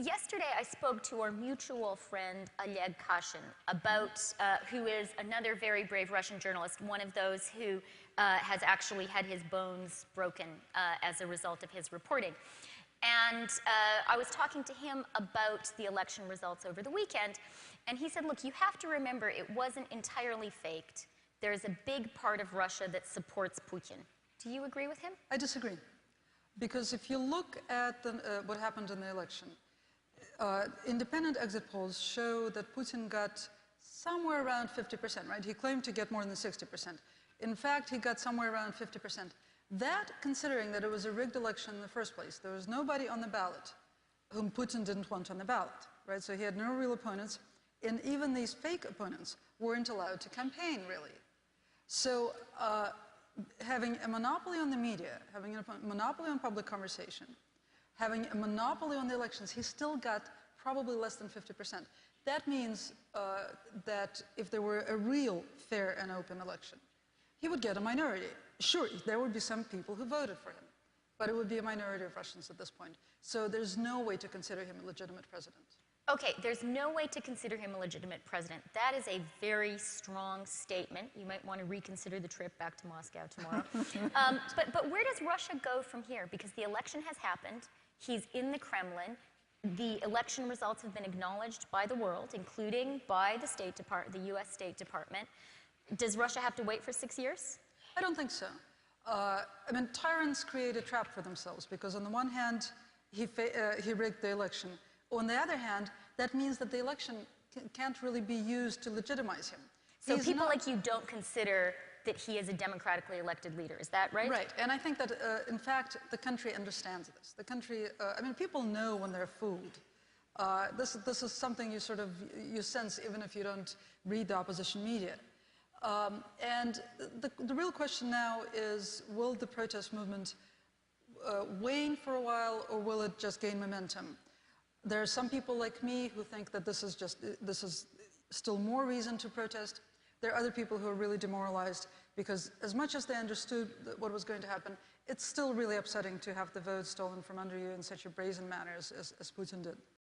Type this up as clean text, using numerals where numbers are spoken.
yesterday I spoke to our mutual friend Oleg Kashin, who is another very brave Russian journalist, one of those who has actually had his bones broken as a result of his reporting. And I was talking to him about the election results over the weekend, and he said, look, you have to remember it wasn't entirely faked. There's a big part of Russia that supports Putin. Do you agree with him? I disagree. Because if you look at what happened in the election, independent exit polls show that Putin got somewhere around 50%, right? He claimed to get more than 60%. In fact, he got somewhere around 50%. That, considering that it was a rigged election in the first place, there was nobody on the ballot whom Putin didn't want on the ballot, right? So he had no real opponents, and even these fake opponents weren't allowed to campaign, really. So having a monopoly on the media, having a monopoly on public conversation, having a monopoly on the elections, he still got probably less than 50%. That means that if there were a real fair and open election, he would get a minority. Sure, there would be some people who voted for him, but it would be a minority of Russians at this point. So there's no way to consider him a legitimate president. Okay, there's no way to consider him a legitimate president. That is a very strong statement. You might want to reconsider the trip back to Moscow tomorrow. But where does Russia go from here? Because the election has happened. He's in the Kremlin. The election results have been acknowledged by the world, including by the U.S. State Department. Does Russia have to wait for 6 years? I don't think so. I mean, tyrants create a trap for themselves because on the one hand, he rigged the election. On the other hand, that means that the election can't really be used to legitimize him. So people like you don't consider that he is a democratically elected leader, is that right? Right, and I think that, in fact, the country understands this. The country, I mean, people know when they're fooled. This is something you sense even if you don't read the opposition media. And the real question now is, will the protest movement wane for a while, or will it just gain momentum? There are some people like me who think that this is still more reason to protest. There are other people who are really demoralized because as much as they understood what was going to happen, it's still really upsetting to have the vote stolen from under you in such a brazen manner as Putin did.